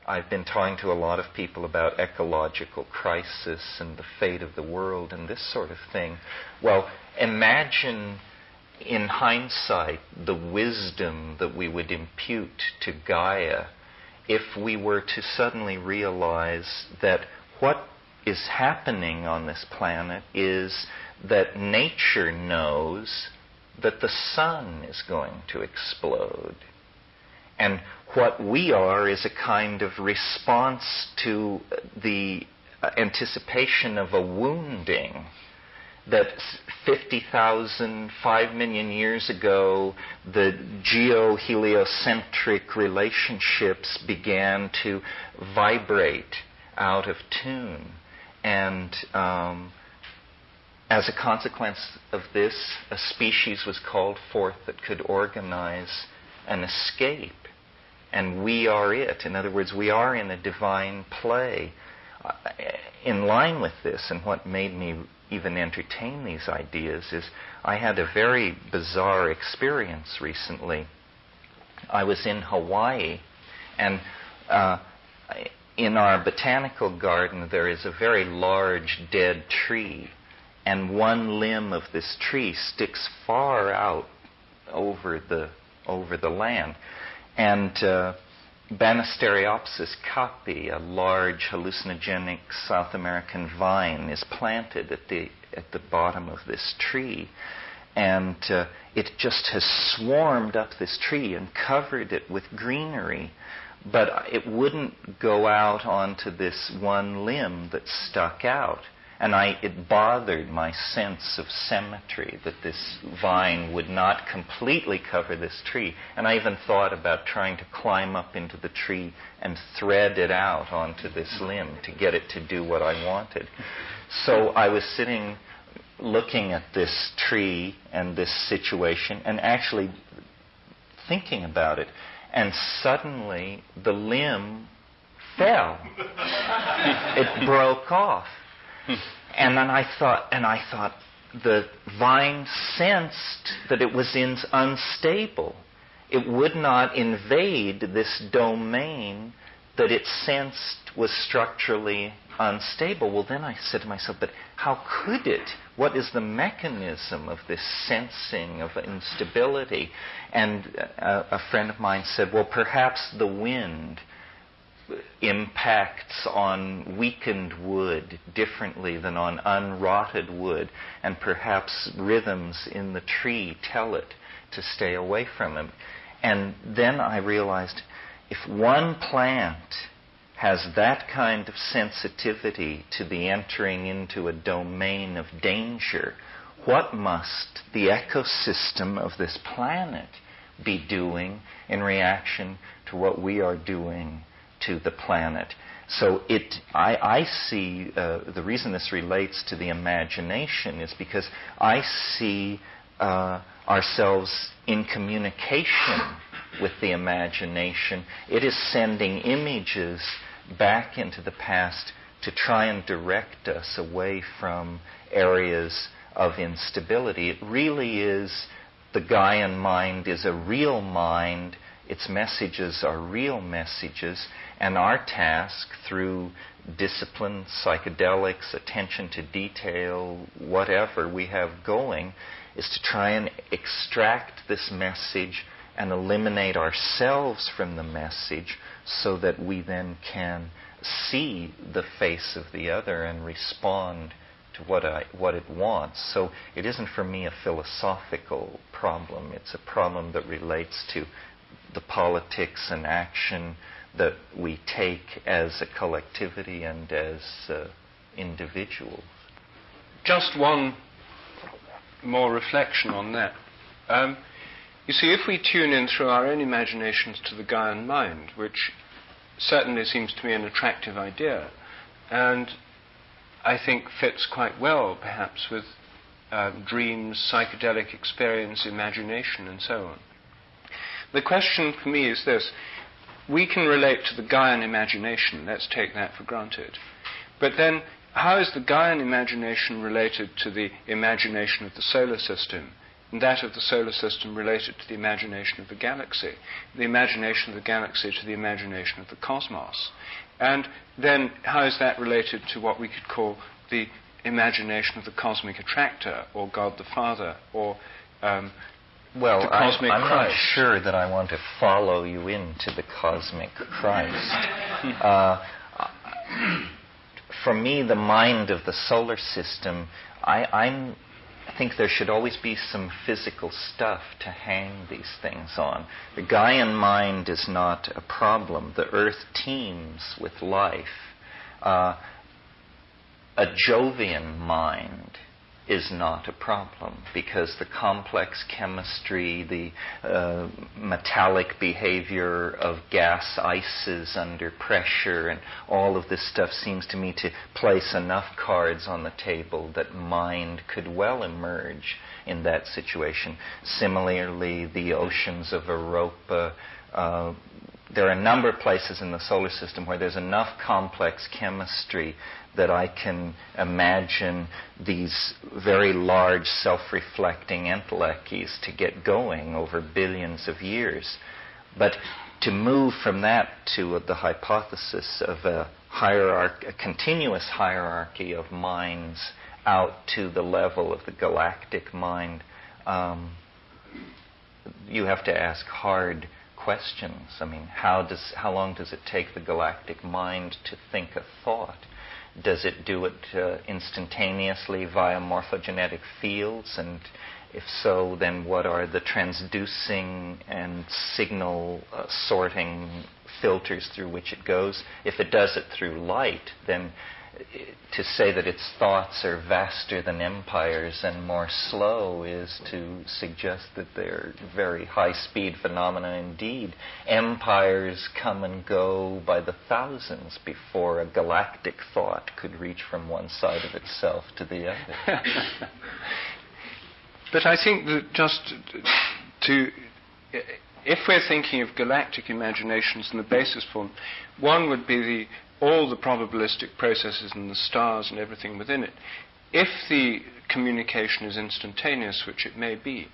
I've been talking to a lot of people about ecological crisis and the fate of the world and this sort of thing. Well, imagine in hindsight the wisdom that we would impute to Gaia if we were to suddenly realize that what is happening on this planet is that nature knows that the sun is going to explode. And what we are is a kind of response to the anticipation of a wounding that 50,000, 5 million years ago, the geo-heliocentric relationships began to vibrate out of tune. And as a consequence of this, a species was called forth that could organize an escape. And we are it. In other words, we are in a divine play. In line with this, and what made me even entertain these ideas, is I had a very bizarre experience recently. I was in Hawaii, and in our botanical garden there is a very large dead tree, and one limb of this tree sticks far out over the land. And Banisteriopsis caapi, a large hallucinogenic South American vine, is planted at the bottom of this tree. And it just has swarmed up this tree and covered it with greenery. But it wouldn't go out onto this one limb that stuck out. And it bothered my sense of symmetry that this vine would not completely cover this tree. And I even thought about trying to climb up into the tree and thread it out onto this limb to get it to do what I wanted. So I was sitting looking at this tree and this situation and actually thinking about it. And suddenly the limb fell. It broke off. And then I thought, the vine sensed that it was unstable. It would not invade this domain that it sensed was structurally unstable. Well, then I said to myself, but how could it? What is the mechanism of this sensing of instability? And a friend of mine said, well, perhaps the wind impacts on weakened wood differently than on unrotted wood, and perhaps rhythms in the tree tell it to stay away from him. And then I realized, if one plant has that kind of sensitivity to the entering into a domain of danger, what must the ecosystem of this planet be doing in reaction to what we are doing to the planet? So I see the reason this relates to the imagination is because I see ourselves in communication with the imagination. It is sending images back into the past to try and direct us away from areas of instability. It really is, the Gaian mind is a real mind. Its messages are real messages, and our task through discipline, psychedelics, attention to detail, whatever we have going, is to try and extract this message and eliminate ourselves from the message so that we then can see the face of the other and respond to what it wants. So it isn't for me a philosophical problem. It's a problem that relates to the politics and action that we take as a collectivity and as individuals. Just one more reflection on that. You see, if we tune in through our own imaginations to the Gaian mind, which certainly seems to me an attractive idea, and I think fits quite well, perhaps, with dreams, psychedelic experience, imagination, and so on. The question for me is this. We can relate to the Gaian imagination, let's take that for granted. But then, how is the Gaian imagination related to the imagination of the solar system and that of the solar system related to the imagination of the galaxy, the imagination of the galaxy to the imagination of the cosmos. And then how is that related to what we could call the imagination of the cosmic attractor, or God the Father, or the cosmic I'm Christ? not sure that I want to follow you into the cosmic Christ. For me, the mind of the solar system, I think there should always be some physical stuff to hang these things on. The Gaian mind is not a problem. The Earth teems with life. A Jovian mind is not a problem, because the complex chemistry, the metallic behavior of gas ices under pressure, and all of this stuff seems to me to place enough cards on the table that mind could well emerge in that situation. Similarly, the oceans of Europa, there are a number of places in the solar system where there's enough complex chemistry that I can imagine these very large self-reflecting entelechies to get going over billions of years. But to move from that to the hypothesis of a continuous hierarchy of minds out to the level of the galactic mind, you have to ask hard questions. I mean, how long does it take the galactic mind to think a thought? Does it do it instantaneously via morphogenetic fields? And if so, then what are the transducing and signal sorting filters through which it goes? If it does it through light, then to say that its thoughts are vaster than empires and more slow is to suggest that they're very high-speed phenomena indeed. Empires come and go by the thousands before a galactic thought could reach from one side of itself to the other. But I think that if we're thinking of galactic imaginations in the basis form, one would be all the probabilistic processes in the stars and everything within it. If the communication is instantaneous, which it may be,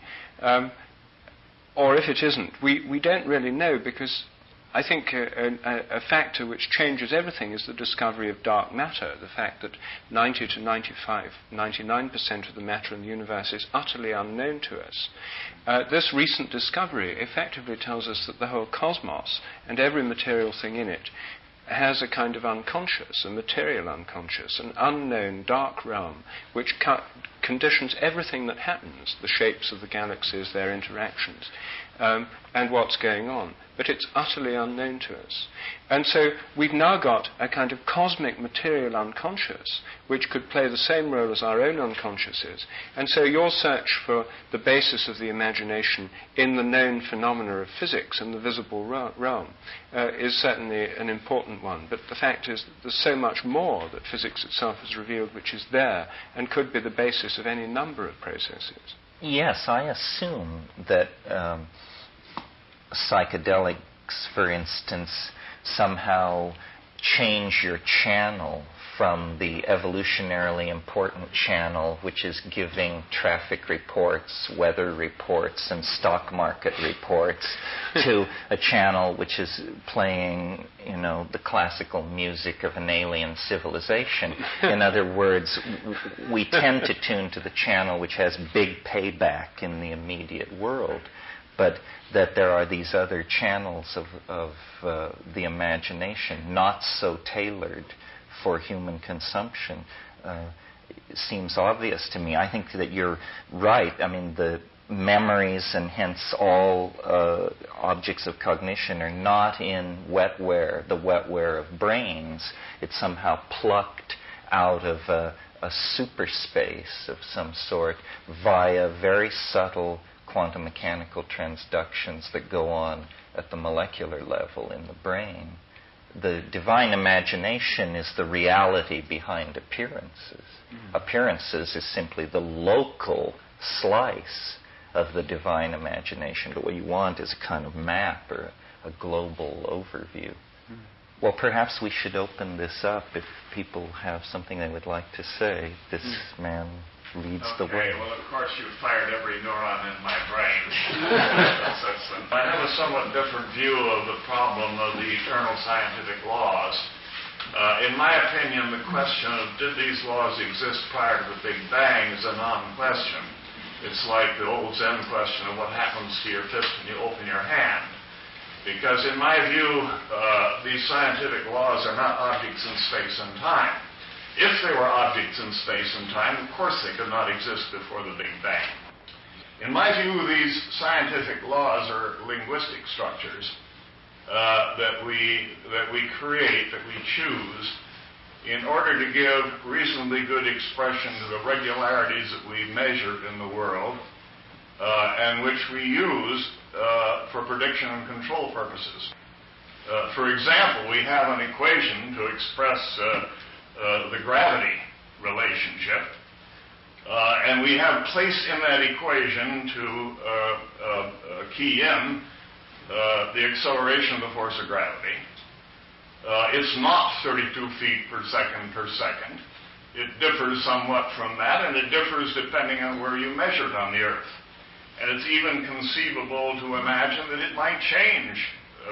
or if it isn't, we don't really know, because I think a factor which changes everything is the discovery of dark matter, the fact that 90 to 99% of the matter in the universe is utterly unknown to us. This recent discovery effectively tells us that the whole cosmos and every material thing in it has a kind of unconscious, a material unconscious, an unknown dark realm which conditions everything that happens, the shapes of the galaxies, their interactions, and what's going on. But it's utterly unknown to us. And so we've now got a kind of cosmic material unconscious which could play the same role as our own unconsciouses. And so your search for the basis of the imagination in the known phenomena of physics and the visible realm is certainly an important one. But the fact is that there's so much more that physics itself has revealed which is there and could be the basis of any number of processes. Yes, I assume that psychedelics, for instance, somehow change your channel from the evolutionarily important channel, which is giving traffic reports, weather reports, and stock market reports, to a channel which is playing, the classical music of an alien civilization. In other words, we tend to tune to the channel which has big payback in the immediate world. But that there are these other channels of the imagination, not so tailored for human consumption, seems obvious to me. I think that you're right. I mean, the memories and hence all objects of cognition are not in wetware, the wetware of brains. It's somehow plucked out of a super space of some sort via very subtle quantum mechanical transductions that go on at the molecular level in the brain. The divine imagination is the reality behind appearances. Appearances is simply the local slice of the divine imagination, but what you want is a kind of map or a global overview. Well, perhaps we should open this up if people have something they would like to say. This man leads the way. Okay, well, of course, you've fired every neuron in my brain. I have a somewhat different view of the problem of the eternal scientific laws. In my opinion, the question of did these laws exist prior to the Big Bang is a non-question. It's like the old Zen question of what happens to your fist when you open your hand. Because in my view, these scientific laws are not objects in space and time. If they were objects in space and time, of course they could not exist before the Big Bang. In my view, these scientific laws are linguistic structures that we create, that we choose, in order to give reasonably good expression to the regularities that we measure in the world, and which we use for prediction and control purposes. For example, we have an equation to express the gravity relationship, and we have placed in that equation to key in the acceleration of the force of gravity. It's not 32 feet per second. It differs somewhat from that, and it differs depending on where you measure it on the Earth. And it's even conceivable to imagine that it might change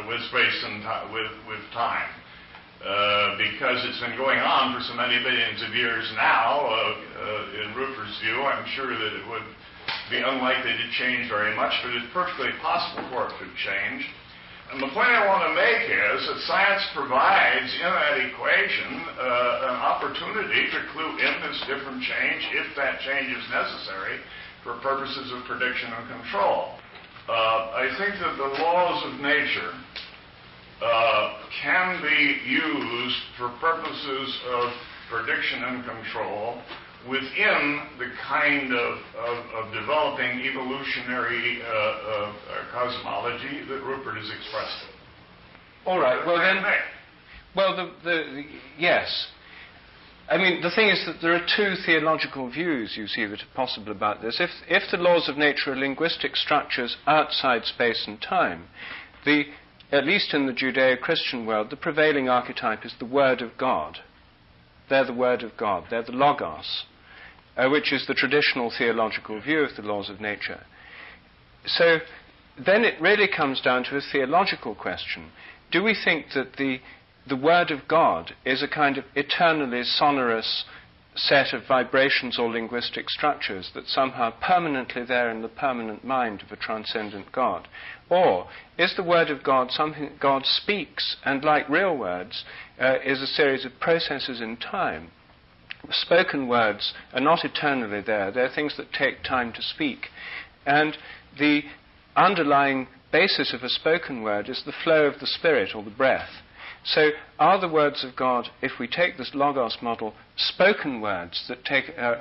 with space and with time. Because it's been going on for so many billions of years now, in Rupert's view, I'm sure that it would be unlikely to change very much, but it's perfectly possible for it to change. And the point I want to make is that science provides in that equation an opportunity to clue in this different change, if that change is necessary, for purposes of prediction and control. I think that the laws of nature can be used for purposes of prediction and control within the kind of developing evolutionary cosmology that Rupert has expressed it. All right. Well then, yes. I mean, the thing is that there are two theological views, you see, that are possible about this. If the laws of nature are linguistic structures outside space and time, at least in the Judeo-Christian world, the prevailing archetype is the Word of God. They're the Word of God. They're the Logos, which is the traditional theological view of the laws of nature. So then it really comes down to a theological question. Do we think that the Word of God is a kind of eternally sonorous set of vibrations or linguistic structures that's somehow permanently there in the permanent mind of a transcendent God? Or is the Word of God something that God speaks, and like real words, is a series of processes in time? Spoken words are not eternally there. They're things that take time to speak. And the underlying basis of a spoken word is the flow of the Spirit or the breath. So are the words of God, if we take this Logos model, spoken words that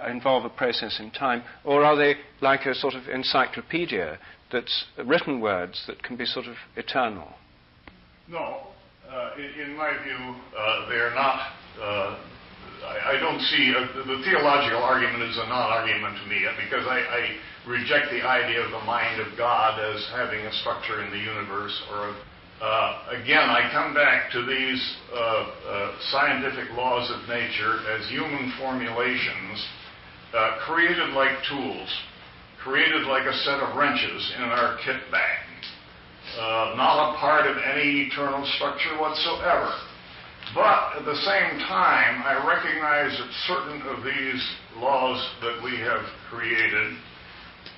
involve a process in time, or are they like a sort of encyclopedia that's written words that can be sort of eternal? No. In my view, they're not. I don't see the theological argument is a non-argument to me, because I reject the idea of the mind of God as having a structure in the universe. Or again, I come back to these scientific laws of nature as human formulations created like tools, created like a set of wrenches in our kit bag, not a part of any eternal structure whatsoever. But at the same time, I recognize that certain of these laws that we have created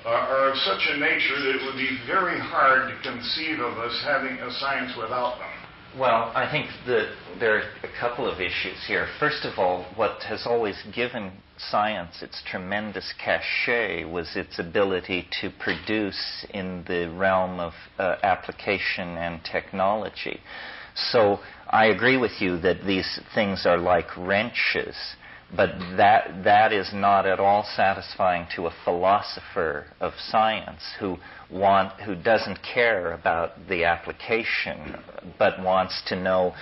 are of such a nature that it would be very hard to conceive of us having a science without them. Well, I think that there are a couple of issues here. First of all, what has always given science its tremendous cachet was its ability to produce in the realm of application and technology. So I agree with you that these things are like wrenches, but that is not at all satisfying to a philosopher of science who doesn't care about the application, but wants to know,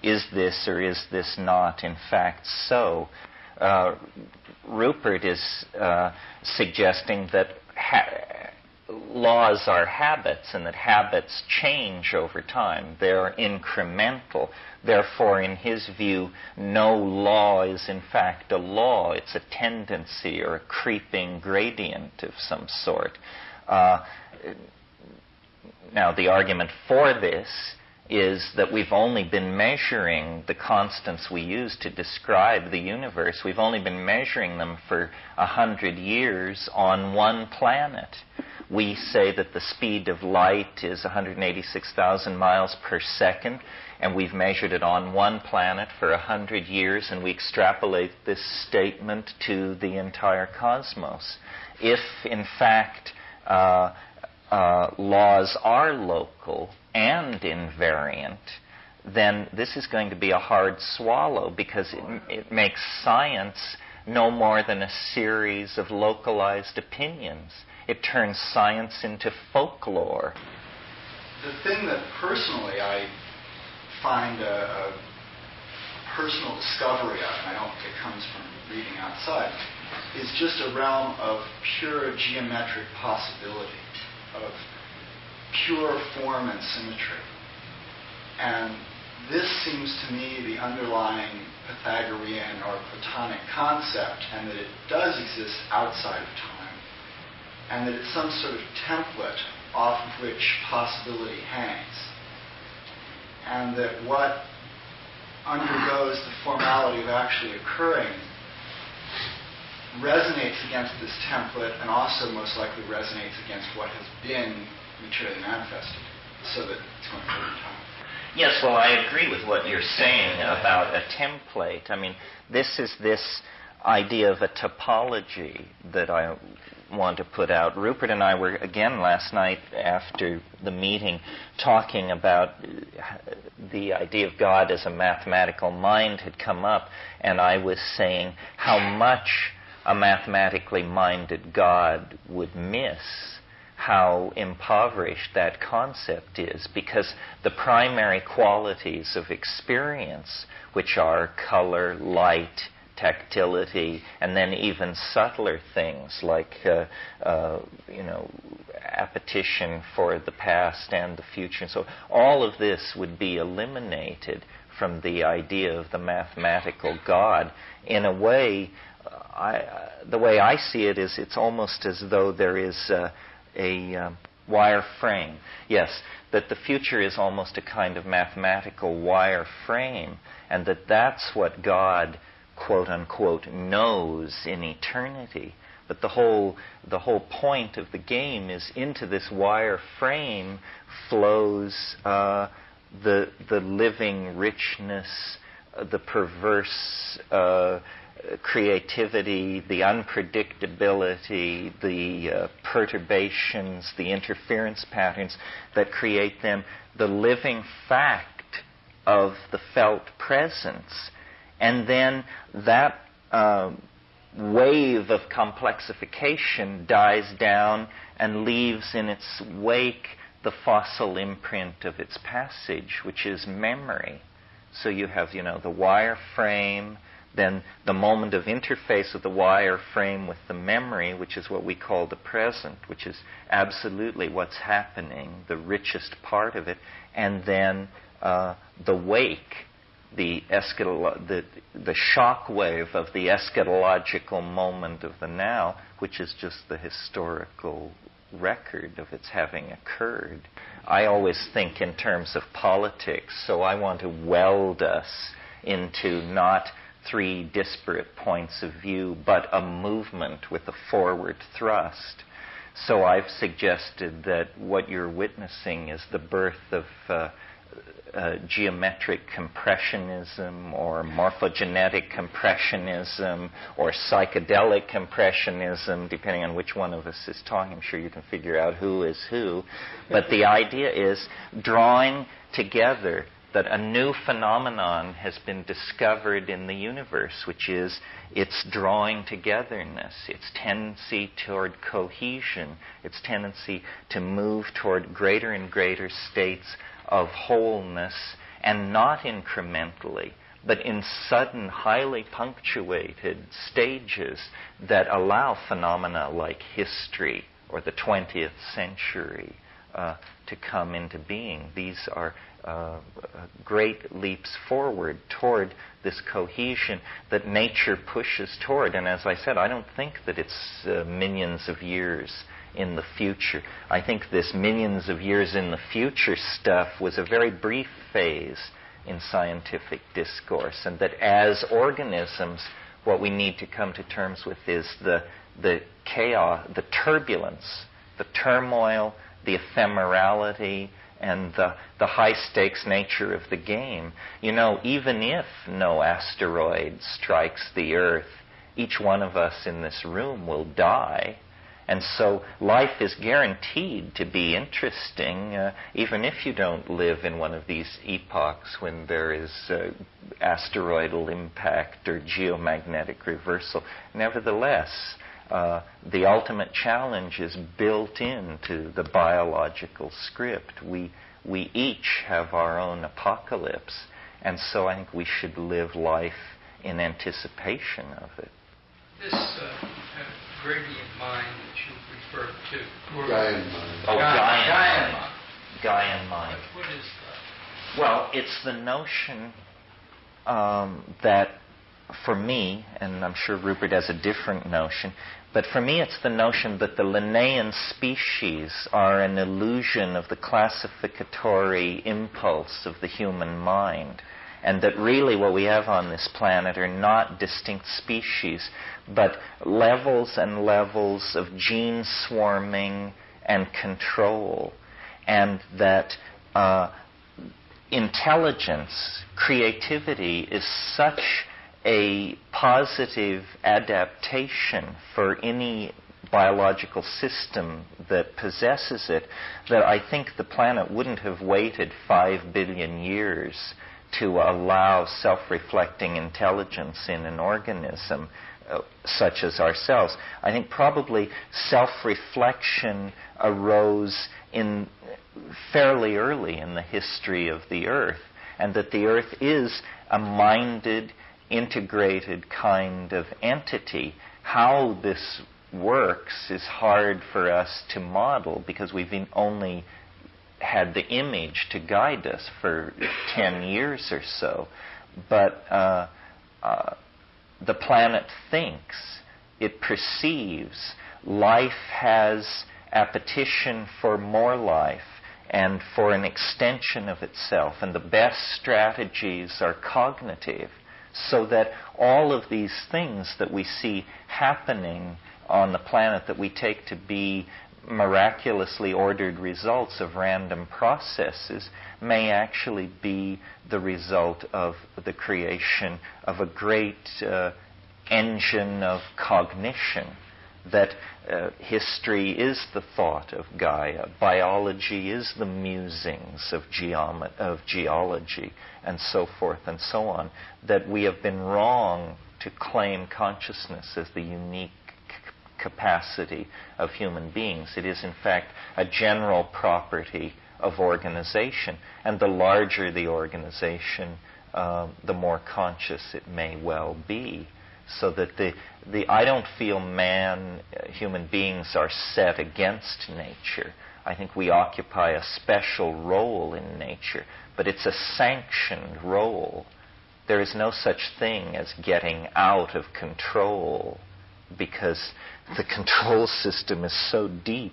is this or is this not in fact so? Rupert is suggesting that laws are habits and that habits change over time. They're incremental. Therefore, in his view, no law is in fact a law. It's a tendency or a creeping gradient of some sort. Now, the argument for this is that we've only been measuring the constants we use to describe the universe. We've only been measuring them for 100 years on one planet. We say that the speed of light is 186,000 miles per second, and we've measured it on one planet for 100 years, and we extrapolate this statement to the entire cosmos. If, in fact, laws are local and invariant, then this is going to be a hard swallow, because it makes science no more than a series of localized opinions. It turns science into folklore. The thing that personally I find a personal discovery of, and I don't think it comes from reading outside, is just a realm of pure geometric possibility, of pure form and symmetry. And this seems to me the underlying Pythagorean or Platonic concept, and that it does exist outside of time, and that it's some sort of template off of which possibility hangs. And that what undergoes the formality of actually occurring resonates against this template, and also most likely resonates against what has been materially manifested, so that it's going forward in time. Yes, well, I agree with what you're saying about a template. I mean, this is this idea of a topology that I want to put out. Rupert and I were, again, last night after the meeting, talking about the idea of God as a mathematical mind had come up, and I was saying how much a mathematically minded God would miss, how impoverished that concept is, because the primary qualities of experience, which are color, light, tactility, and then even subtler things like appetition for the past and the future. And so all of this would be eliminated from the idea of the mathematical God. In a way, the way I see it is it's almost as though there is a wire frame. Yes, that the future is almost a kind of mathematical wire frame, and that's what God, quote unquote, knows in eternity. But the whole point of the game is into this wire frame flows the living richness, the perverse creativity, the unpredictability, the perturbations, the interference patterns that create them, the living fact of the felt presence. And then that wave of complexification dies down and leaves in its wake the fossil imprint of its passage, which is memory. So you have, the wire frame, then the moment of interface of the wire frame with the memory, which is what we call the present, which is absolutely what's happening, the richest part of it, and then the wake, the shock wave of the eschatological moment of the now, which is just the historical record of its having occurred. I always think in terms of politics, so I want to weld us into not three disparate points of view, but a movement with a forward thrust. So I've suggested that what you're witnessing is the birth of geometric compressionism, or morphogenetic compressionism, or psychedelic compressionism, depending on which one of us is talking. I'm sure you can figure out who is who. But the idea is drawing together that a new phenomenon has been discovered in the universe, which is its drawing togetherness, its tendency toward cohesion, its tendency to move toward greater and greater states of wholeness, and not incrementally, but in sudden, highly punctuated stages that allow phenomena like history, or the 20th century to come into being. These are great leaps forward toward this cohesion that nature pushes toward. And as I said, I don't think that it's millions of years in the future. I think this millions of years in the future stuff was a very brief phase in scientific discourse, and that as organisms, what we need to come to terms with is the chaos, the turbulence, the turmoil, the ephemerality, and the high-stakes nature of the game. You know, even if no asteroid strikes the Earth, each one of us in this room will die. And so life is guaranteed to be interesting, even if you don't live in one of these epochs when there is asteroidal impact or geomagnetic reversal. Nevertheless, the ultimate challenge is built into the biological script. We each have our own apocalypse, and so I think we should live life in anticipation of it. This gradient mind that you referred to. Gaian mind. Oh, Gaian mind. Gaian mind. What is that? Well, it's the notion that, for me, and I'm sure Rupert has a different notion, but for me it's the notion that the Linnaean species are an illusion of the classificatory impulse of the human mind, and that really what we have on this planet are not distinct species, but levels and levels of gene swarming and control, and that intelligence, creativity is such a positive adaptation for any biological system that possesses it, that I think the planet wouldn't have waited 5 billion years to allow self-reflecting intelligence in an organism such as ourselves. I think probably self-reflection arose in fairly early in the history of the Earth, and that the Earth is a minded, integrated kind of entity. How this works is hard for us to model because we've only had the image to guide us for 10 years or so. But the planet thinks, it perceives, life has appetition for more life and for an extension of itself, and the best strategies are cognitive, so that all of these things that we see happening on the planet that we take to be miraculously ordered results of random processes may actually be the result of the creation of a great engine of cognition. That history is the thought of Gaia, biology is the musings of geology, and so forth and so on. That we have been wrong to claim consciousness as the unique capacity of human beings. It is, in fact, a general property of organization, and the larger the organization, the more conscious it may well be. So that I don't feel human beings are set against nature. I think we occupy a special role in nature, but it's a sanctioned role. There is no such thing as getting out of control, because the control system is so deep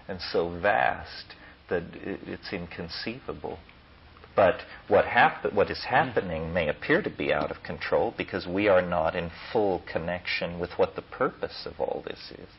and so vast that it's inconceivable. But what is happening may appear to be out of control because we are not in full connection with what the purpose of all this is.